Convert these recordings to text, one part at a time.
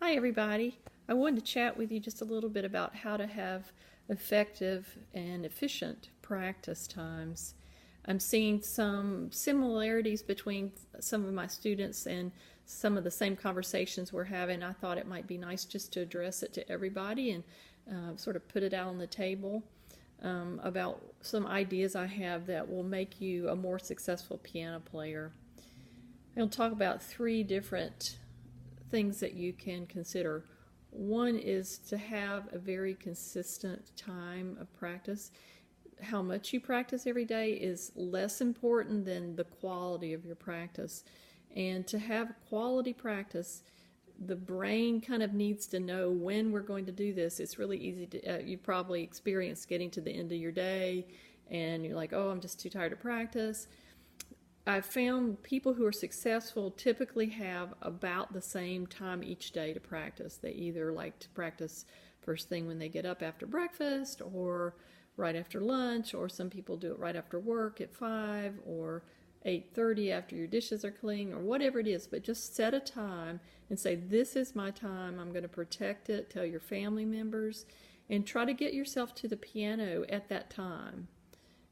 Hi everybody. I wanted to chat with you just a little bit about how to have effective and efficient practice times. I'm seeing some similarities between some of my students and some of the same conversations we're having. I thought it might be nice just to address it to everybody and sort of put it out on the table about some ideas I have that will make you a more successful piano player. I'll talk about three different things that you can consider. One is to have a very consistent time of practice. How much you practice every day is less important than the quality of your practice. And to have quality practice, the brain kind of needs to know when we're going to do this. It's really easy to, you probably experienced getting to the end of your day and you're like, oh, I'm just too tired to practice. I've found people who are successful typically have about the same time each day to practice. They either like to practice first thing when they get up after breakfast or right after lunch, or some people do it right after work at 5 or 8:30 after your dishes are clean, or whatever it is. But just set a time and say, this is my time. I'm going to protect it. Tell your family members and try to get yourself to the piano at that time.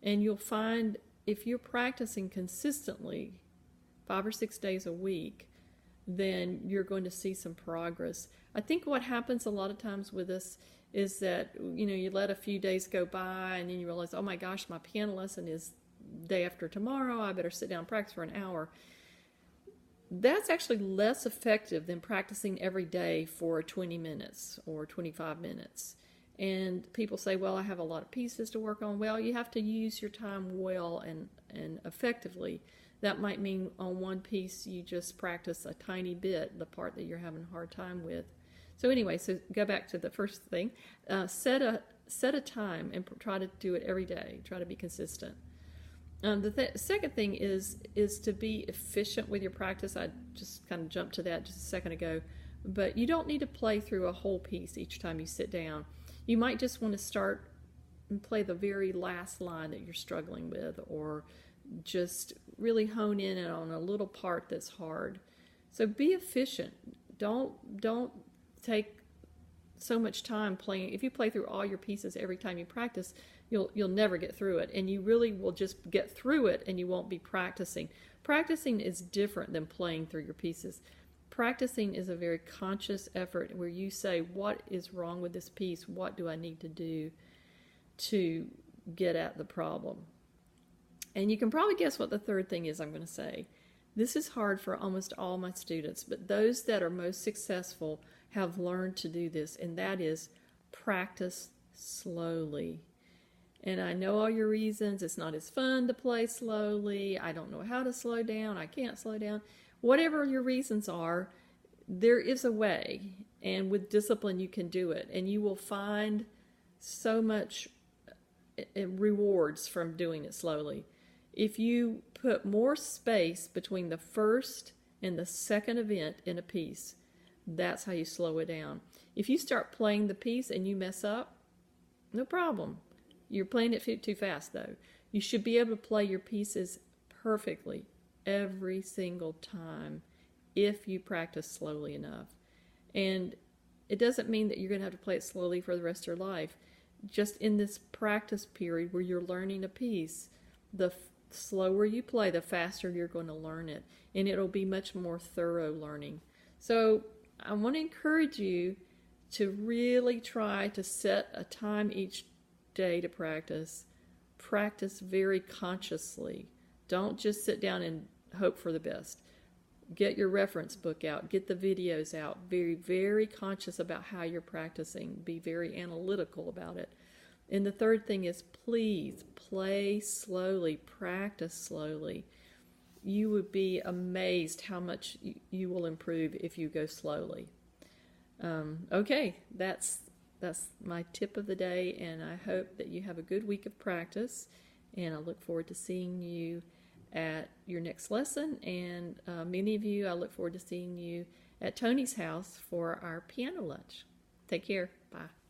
And you'll find if you're practicing consistently 5 or 6 days a week, then you're going to see some progress. I think what happens a lot of times with us is that, you let a few days go by and then you realize, oh my gosh, my piano lesson is day after tomorrow. I better sit down and practice for an hour. That's actually less effective than practicing every day for 20 minutes or 25 minutes. And people say, well, I have a lot of pieces to work on. Well, you have to use your time well and effectively. That might mean on one piece you just practice a tiny bit, the part that you're having a hard time with. So anyway, so go back to the first thing. Set a time and try to do it every day. Try to be consistent. The second thing is to be efficient with your practice. I just kind of jumped to that just a second ago. But you don't need to play through a whole piece each time you sit down. You might just want to start and play the very last line that you're struggling with, or just really hone in on a little part that's hard. So be efficient. Don't take so much time playing. If you play through all your pieces every time you practice, you'll never get through it, and you really will just get through it and you won't be practicing. Practicing is different than playing through your pieces. Practicing is a very conscious effort where you say, what is wrong with this piece? What do I need to do to get at the problem? And you can probably guess what the third thing is I'm going to say. This is hard for almost all my students, but those that are most successful have learned to do this, and that is practice slowly. And I know all your reasons. It's not as fun to play slowly. I don't know how to slow down. I can't slow down. Whatever your reasons are, there is a way, and with discipline you can do it, and you will find so much rewards from doing it slowly. If you put more space between the first and the second event in a piece, that's how you slow it down. If you start playing the piece and you mess up, no problem. You're playing it too fast though. You should be able to play your pieces perfectly every single time if you practice slowly enough. And it doesn't mean that you're going to have to play it slowly for the rest of your life. Just in this practice period where you're learning a piece, the slower you play, the faster you're going to learn it, and it'll be much more thorough learning. So I want to encourage you to really try to set a time each day to practice. Practice very consciously. Don't just sit down and hope for the best. Get your reference book out. Get the videos out. Very, very conscious about how you're practicing. Be very analytical about it. And the third thing is, please play slowly. Practice slowly. You would be amazed how much you will improve if you go slowly. Okay, that's my tip of the day, and I hope that you have a good week of practice, and I look forward to seeing you at your next lesson, and many of you, I look forward to seeing you at Tony's house for our piano lunch. Take care. Bye.